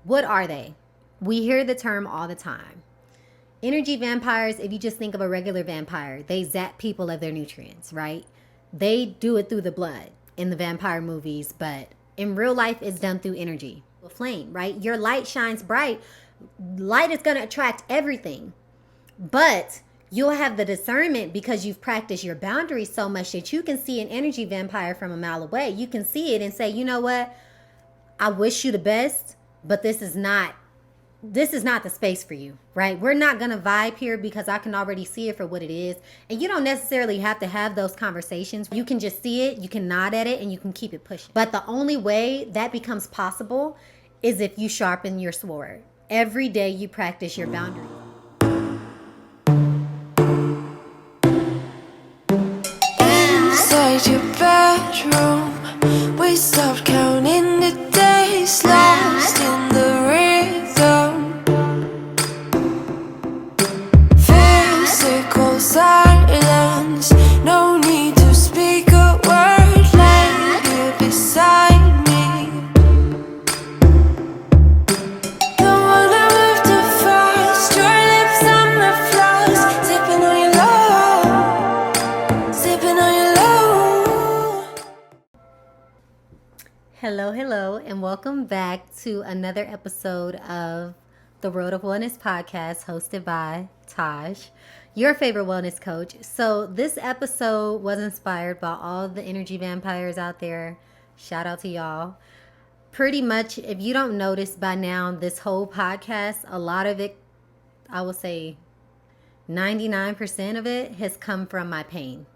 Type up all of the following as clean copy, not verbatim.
What are they? We hear the term all the time. Energy vampires, if you just think of a regular vampire, they zap people of their nutrients, right? They do it through the blood in the vampire movies, but in real life, it's done through energy. A flame, right? Your light shines bright. Light is going to attract everything. But you'll have the discernment because you've practiced your boundaries so much that you can see an energy vampire from a mile away. You can see it and say, you know what? I wish you the best, but this is not the space for you, right? We're not going to vibe here because I can already see it for what it is. And you don't necessarily have to have those conversations. You can just see it, you can nod at it, and you can keep it pushing. But the only way that becomes possible is if you sharpen your sword. Every day you practice your boundaries. Inside your bedroom, we stopped counting the days, lost in the rhythm. Physical silence, no need to speak a word, lay here beside me. Don't wanna move too fast, your lips on my flask, sipping on your love, sipping on your love. Hello, and welcome back to another episode of the Road of Wellness podcast hosted by Taj, your favorite wellness coach. So this episode was inspired by all the energy vampires out there. Shout out to y'all. Pretty much, if you don't notice by now, this whole podcast, a lot of it, I will say 99% of it has come from my pain.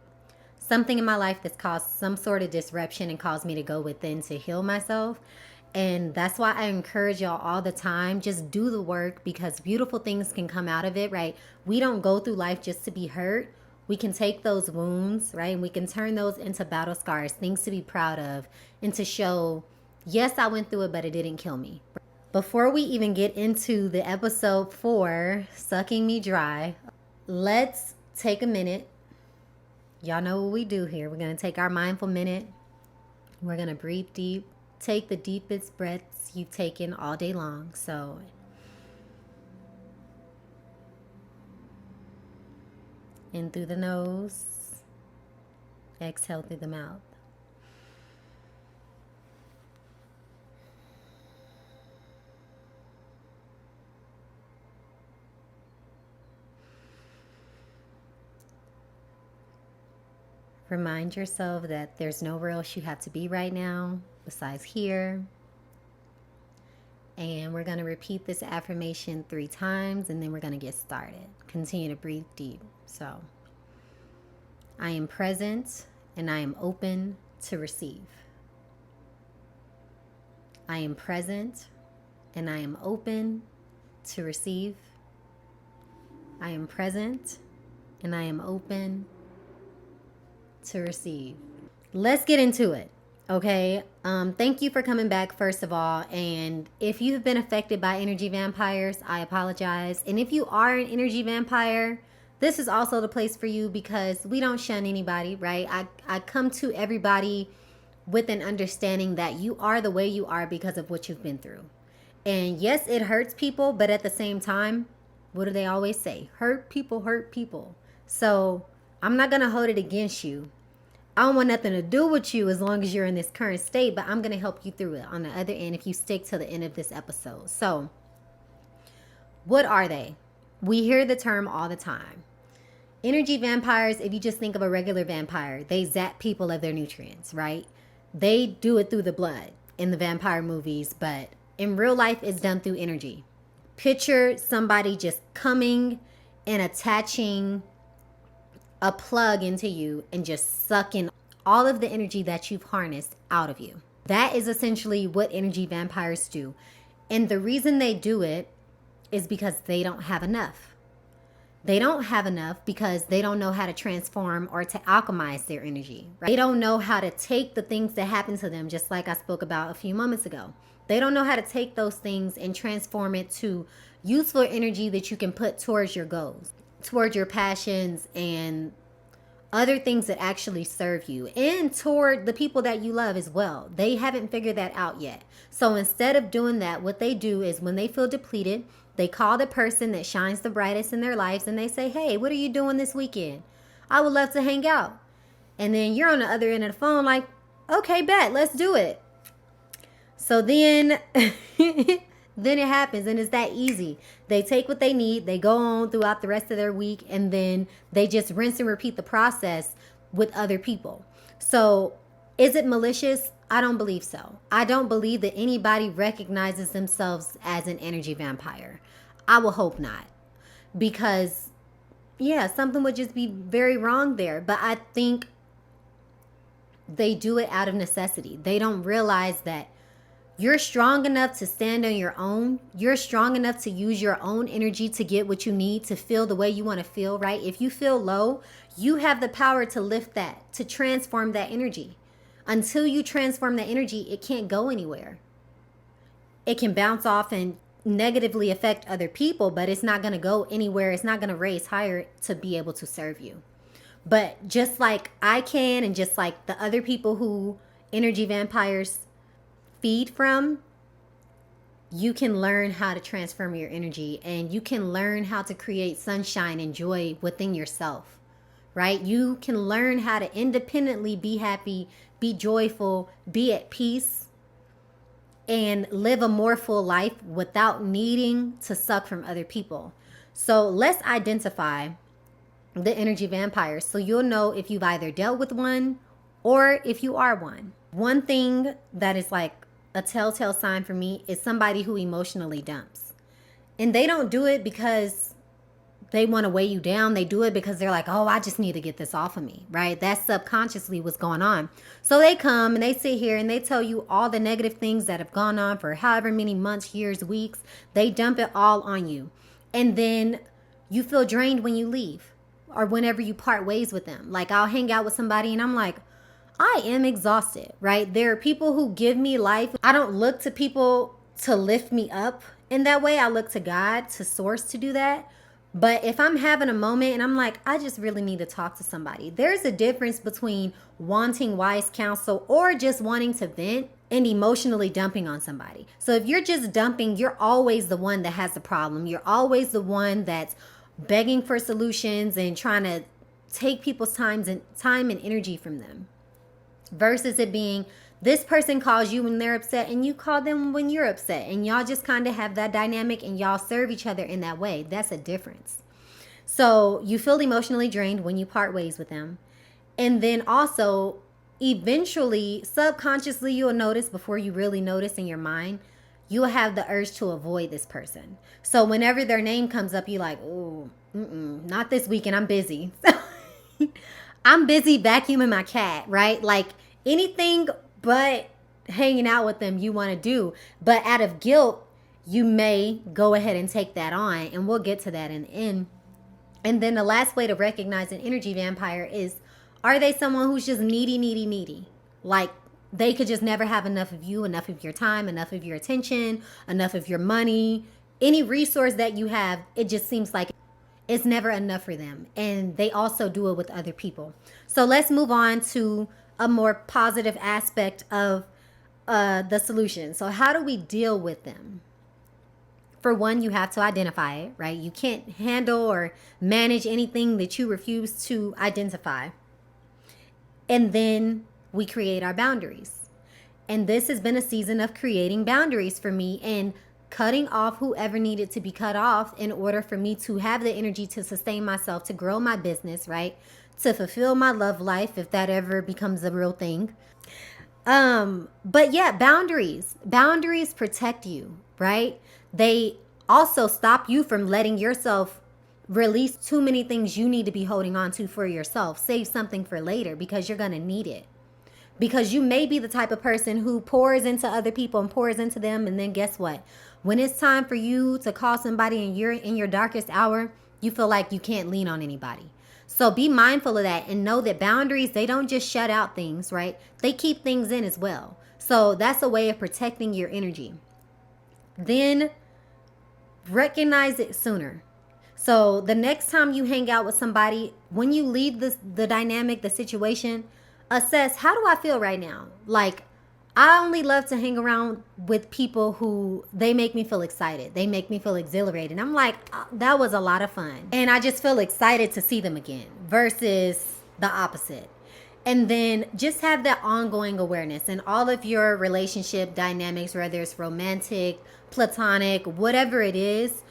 Something in my life that's caused some sort of disruption and caused me to go within to heal myself. And that's why I encourage y'all all the time, just do the work because beautiful things can come out of it, right? We don't go through life just to be hurt. We can take those wounds, right? And we can turn those into battle scars, things to be proud of, and to show, yes, I went through it, but it didn't kill me. Before we even get into the episode 4, Sucking Me Dry, let's take a minute. Y'all know what we do here. We're going to take our mindful minute. We're going to breathe deep. Take the deepest breaths you've taken all day long. So, in through the nose. Exhale through the mouth. Remind yourself that there's nowhere else you have to be right now besides here. And we're going to repeat this affirmation 3 times and then we're going to get started. Continue to breathe deep. So, I am present and I am open to receive. I am present and I am open to receive. I am present and I am open to receive. Let's get into it. Okay. Thank you for coming back, first of all. And if you've been affected by energy vampires, I apologize. And if you are an energy vampire, this is also the place for you because we don't shun anybody, right? I come to everybody with an understanding that you are the way you are because of what you've been through. And yes, it hurts people, but at the same time, what do they always say? Hurt people hurt people. So I'm not going to hold it against you. I don't want nothing to do with you as long as you're in this current state, but I'm going to help you through it on the other end if you stick to the end of this episode. So, what are they? We hear the term all the time. Energy vampires, if you just think of a regular vampire, they zap people of their nutrients, right? They do it through the blood in the vampire movies, but in real life, it's done through energy. Picture somebody just coming and attaching a plug into you and just sucking all of the energy that you've harnessed out of you. That is essentially what energy vampires do. And the reason they do it is because they don't have enough. They don't have enough because they don't know how to transform or to alchemize their energy. Right? They don't know how to take the things that happen to them, just like I spoke about a few moments ago. They don't know how to take those things and transform it to useful energy that you can put towards your goals, towards your passions, and other things that actually serve you and toward the people that you love as well. They haven't figured that out yet. So instead of doing that, what they do is when they feel depleted, they call the person that shines the brightest in their lives and they say, hey, what are you doing this weekend? I would love to hang out. And then you're on the other end of the phone like, okay, bet, let's do it. So then then it happens, and it's that easy. They take what they need, they go on throughout the rest of their week, and then they just rinse and repeat the process with other people. So is it malicious? I don't believe so. I don't believe that anybody recognizes themselves as an energy vampire. I will hope not. Because, yeah, something would just be very wrong there. But I think they do it out of necessity. They don't realize that you're strong enough to stand on your own. You're strong enough to use your own energy to get what you need, to feel the way you want to feel, right? If you feel low, you have the power to lift that, to transform that energy. Until you transform that energy, it can't go anywhere. It can bounce off and negatively affect other people, but it's not going to go anywhere. It's not going to raise higher to be able to serve you. But just like I can, and just like the other people who energy vampires feed from, you can learn how to transform your energy, and you can learn how to create sunshine and joy within yourself, right? You can learn how to independently be happy, be joyful, be at peace, and live a more full life without needing to suck from other people. So let's identify the energy vampires so you'll know if you've either dealt with one or if you are one. One thing that is like a telltale sign for me is somebody who emotionally dumps. And they don't do it because they want to weigh you down. They do it because they're like, oh, I just need to get this off of me, right? That's subconsciously what's going on. So they come and they sit here and they tell you all the negative things that have gone on for however many months, years, weeks. They dump it all on you. And then you feel drained when you leave or whenever you part ways with them. Like I'll hang out with somebody and I'm like, I am exhausted, right? There are people who give me life. I don't look to people to lift me up in that way. I look to God, to source, to do that. But if I'm having a moment and I'm like, I just really need to talk to somebody. There's a difference between wanting wise counsel or just wanting to vent and emotionally dumping on somebody. So if you're just dumping, you're always the one that has the problem. You're always the one that's begging for solutions and trying to take people's time and energy from them. Versus it being this person calls you when they're upset and you call them when you're upset, and y'all just kind of have that dynamic and y'all serve each other in that way. That's a difference. So you feel emotionally drained when you part ways with them. And then also eventually, subconsciously, you'll notice before you really notice in your mind, you'll have the urge to avoid this person. So whenever their name comes up, you're like, oh, not this weekend. I'm busy. I'm busy vacuuming my cat, right? Like anything but hanging out with them you want to do. But out of guilt, you may go ahead and take that on. And we'll get to that in the end. And then the last way to recognize an energy vampire is, are they someone who's just needy? Like they could just never have enough of you, enough of your time, enough of your attention, enough of your money. Any resource that you have, it just seems like it's never enough for them. And they also do it with other people. So let's move on to a more positive aspect of the solution. So how do we deal with them? For one, you have to identify it, right? You can't handle or manage anything that you refuse to identify. And then we create our boundaries. And this has been a season of creating boundaries for me and cutting off whoever needed to be cut off in order for me to have the energy to sustain myself, to grow my business, right? To fulfill my love life, if that ever becomes a real thing. But yeah, boundaries protect you, right? They also stop you from letting yourself release too many things you need to be holding on to for yourself. Save something for later because you're going to need it. Because you may be the type of person who pours into other people and pours into them. And then guess what? When it's time for you to call somebody and you're in your darkest hour, you feel like you can't lean on anybody. So be mindful of that and know that boundaries, they don't just shut out things, right? They keep things in as well. So that's a way of protecting your energy. Then recognize it sooner. So the next time you hang out with somebody, when you leave the dynamic, the situation, assess, how do I feel right now? Like, I only love to hang around with people who they make me feel excited. They make me feel exhilarated. I'm like, "Oh, that was a lot of fun." And I just feel excited to see them again versus the opposite. And then just have that ongoing awareness in all of your relationship dynamics, whether it's romantic, platonic, whatever it is.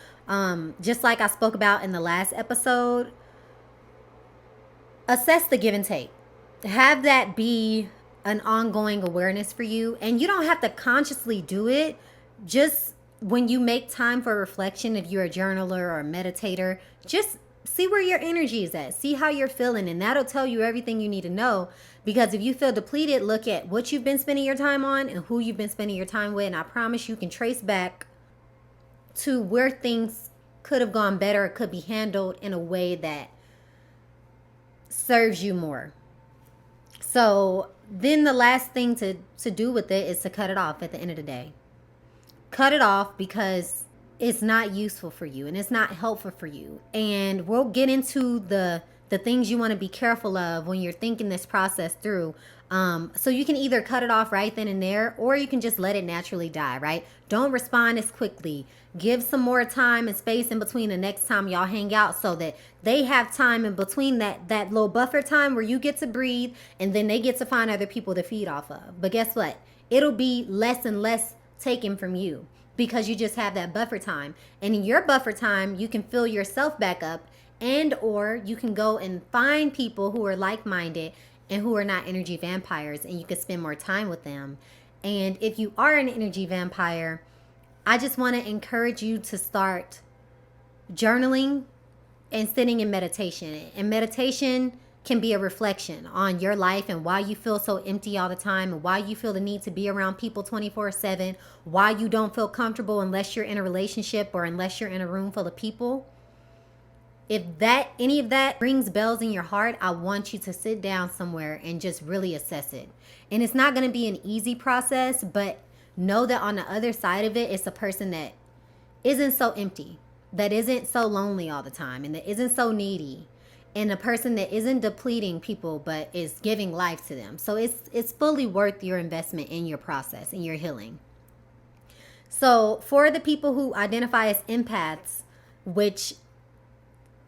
Just like I spoke about in the last episode, assess the give and take. Have that be an ongoing awareness for you. And you don't have to consciously do it. Just when you make time for reflection, if you're a journaler or a meditator, just see where your energy is at. See how you're feeling. And that'll tell you everything you need to know. Because if you feel depleted, look at what you've been spending your time on and who you've been spending your time with. And I promise you can trace back to where things could have gone better, could be handled in a way that serves you more. So then the last thing to do with it is to cut it off at the end of the day. Cut it off because it's not useful for you and it's not helpful for you. And we'll get into the things you want to be careful of when you're thinking this process through. So you can either cut it off right then and there, or you can just let it naturally die, right? Don't respond as quickly. Give some more time and space in between the next time y'all hang out so that they have time in between that little buffer time where you get to breathe and then they get to find other people to feed off of. But guess what? It'll be less and less taken from you because you just have that buffer time. And in your buffer time, you can fill yourself back up, and or you can go and find people who are like-minded and who are not energy vampires, and you can spend more time with them. And if you are an energy vampire, I just want to encourage you to start journaling and sitting in meditation. And meditation can be a reflection on your life and why you feel so empty all the time and why you feel the need to be around people 24/7, why you don't feel comfortable unless you're in a relationship or unless you're in a room full of people. If any of that rings bells in your heart, I want you to sit down somewhere and just really assess it. And it's not going to be an easy process, but know that on the other side of it, it's a person that isn't so empty, that isn't so lonely all the time, and that isn't so needy, and a person that isn't depleting people but is giving life to them. So it's fully worth your investment in your process, in your healing. So for the people who identify as empaths, which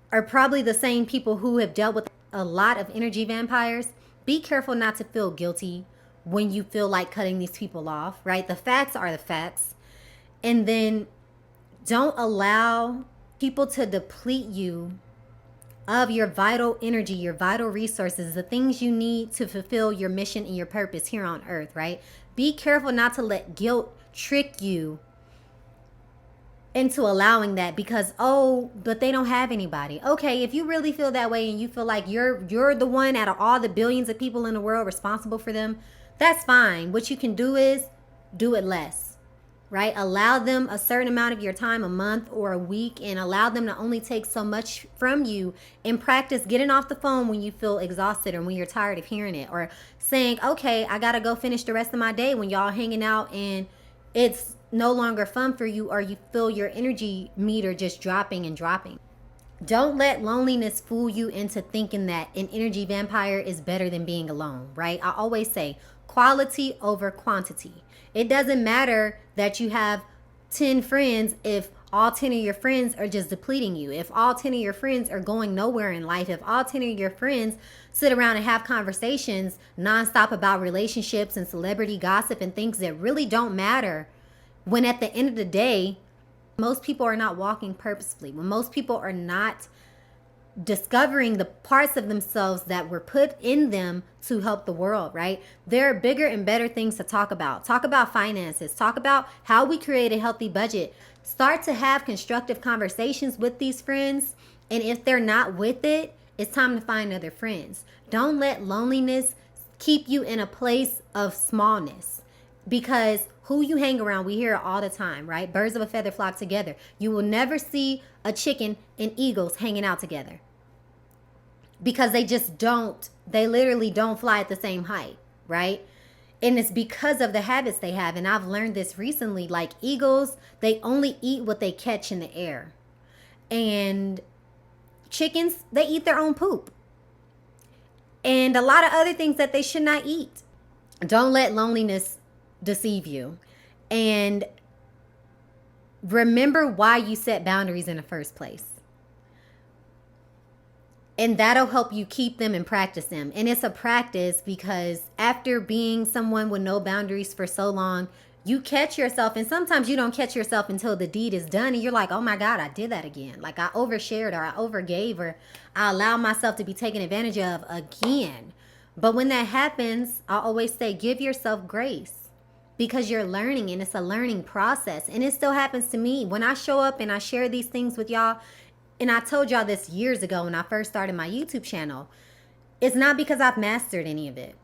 are probably the same people who have dealt with a lot of energy vampires, be careful not to feel guilty when you feel like cutting these people off, right? The facts are the facts. And then don't allow people to deplete you of your vital energy, your vital resources, the things you need to fulfill your mission and your purpose here on earth, right? Be careful not to let guilt trick you into allowing that because, oh, but they don't have anybody. Okay, if you really feel that way and you feel like you're the one out of all the billions of people in the world responsible for them, that's fine. What you can do is do it less, right? Allow them a certain amount of your time, a month or a week, and allow them to only take so much from you, and practice getting off the phone when you feel exhausted or when you're tired of hearing it, or saying, okay, I gotta go finish the rest of my day when y'all hanging out and it's no longer fun for you, or you feel your energy meter just dropping and dropping. Don't let loneliness fool you into thinking that an energy vampire is better than being alone, right? I always say quality over quantity. It doesn't matter that you have 10 friends if all 10 of your friends are just depleting you. If all 10 of your friends are going nowhere in life, if all 10 of your friends sit around and have conversations nonstop about relationships and celebrity gossip and things that really don't matter, when at the end of the day, most people are not walking purposefully, when most people are not discovering the parts of themselves that were put in them to help the world, right? There are bigger and better things to talk about. Talk about finances. Talk about how we create a healthy budget. Start to have constructive conversations with these friends. And if they're not with it, it's time to find other friends. Don't let loneliness keep you in a place of smallness, because who you hang around, we hear it all the time, right? Birds of a feather flock together. You will never see a chicken and eagles hanging out together because they literally don't fly at the same height, right? And it's because of the habits they have. And I've learned this recently, like eagles, they only eat what they catch in the air. And chickens, they eat their own poop. And a lot of other things that they should not eat. Don't let loneliness deceive you. And remember why you set boundaries in the first place. And that'll help you keep them and practice them. And it's a practice because after being someone with no boundaries for so long, you catch yourself, and sometimes you don't catch yourself until the deed is done and you're like, oh my God, I did that again. Like I overshared, or I overgave, or I allowed myself to be taken advantage of again. But when that happens, I always say, give yourself grace, because you're learning and it's a learning process. And it still happens to me when I show up and I share these things with y'all. And I told y'all this years ago when I first started my YouTube channel. It's not because I've mastered any of it.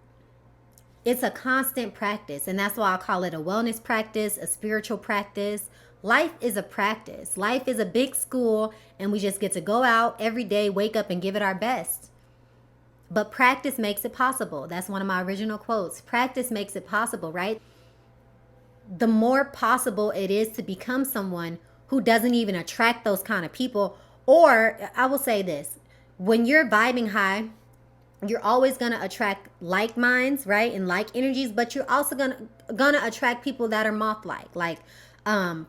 It's a constant practice, and that's why I call it a wellness practice, a spiritual practice. Life is a practice. Life is a big school, and we just get to go out every day, wake up, and give it our best. But practice makes it possible. That's one of my original quotes. Practice makes it possible, right? The more possible it is to become someone who doesn't even attract those kind of people. Or I will say this, when you're vibing high, you're always going to attract like minds, right? And like energies, but you're also gonna attract people that are moth-like. Like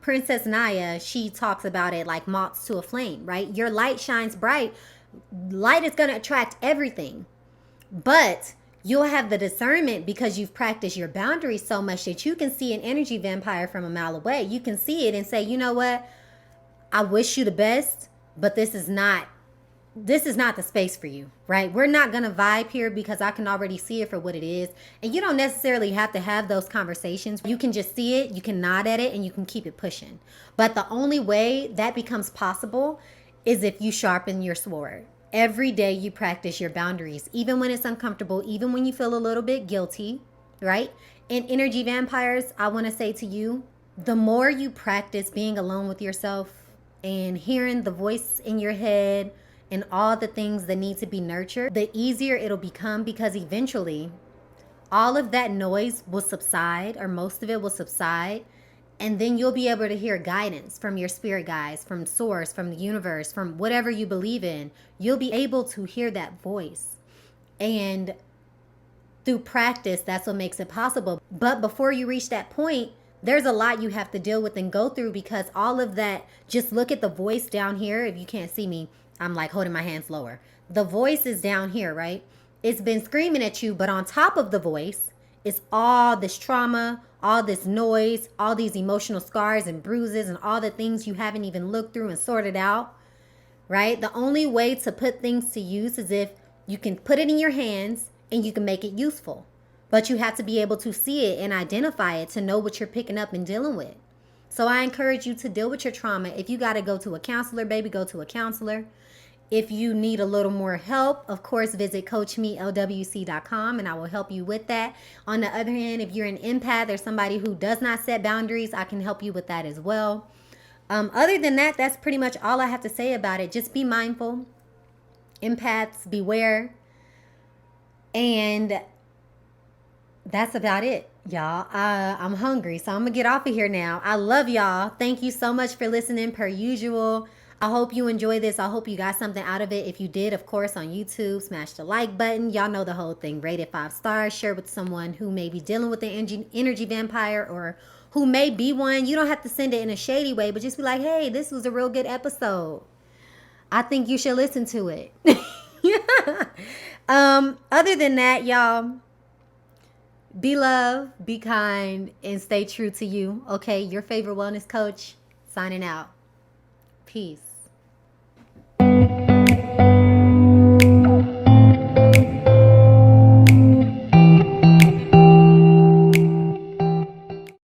Princess Naya, she talks about it like moths to a flame, right? Your light shines bright. Light is going to attract everything. But you'll have the discernment because you've practiced your boundaries so much that you can see an energy vampire from a mile away. You can see it and say, you know what? I wish you the best, but this is not the space for you, right? We're not going to vibe here because I can already see it for what it is. And you don't necessarily have to have those conversations. You can just see it, you can nod at it, and you can keep it pushing. But the only way that becomes possible is if you sharpen your sword. Every day you practice your boundaries, even when it's uncomfortable, even when you feel a little bit guilty, right? And energy vampires, I want to say to you, the more you practice being alone with yourself and hearing the voice in your head, and all the things that need to be nurtured, the easier it'll become, because eventually all of that noise will subside, or most of it will subside. And then you'll be able to hear guidance from your spirit guides, from source, from the universe, from whatever you believe in. You'll be able to hear that voice. And through practice, that's what makes it possible. But before you reach that point, there's a lot you have to deal with and go through, because all of that, just look at the voice down here. If you can't see me, I'm like holding my hands lower. The voice is down here, right? It's been screaming at you, but on top of the voice is all this trauma, all this noise, all these emotional scars and bruises, and all the things you haven't even looked through and sorted out, right? The only way to put things to use is if you can put it in your hands and you can make it useful. But you have to be able to see it and identify it to know what you're picking up and dealing with. So I encourage you to deal with your trauma. If you got to go to a counselor, baby, go to a counselor. If you need a little more help, of course, visit coachmelwc.com and I will help you with that. On the other hand, if you're an empath or somebody who does not set boundaries, I can help you with that as well. Other than that, that's pretty much all I have to say about it. Just be mindful. Empaths, beware. And that's about it, y'all. I'm hungry, so I'm going to get off of here now. I love y'all. Thank you so much for listening per usual. I hope you enjoy this. I hope you got something out of it. If you did, of course, on YouTube, smash the like button. Y'all know the whole thing. Rate it 5 stars. Share with someone who may be dealing with an energy vampire, or who may be one. You don't have to send it in a shady way, but just be like, hey, this was a real good episode. I think you should listen to it. Other than that, y'all, be love, be kind, and stay true to you. Okay, your favorite wellness coach signing out. Peace.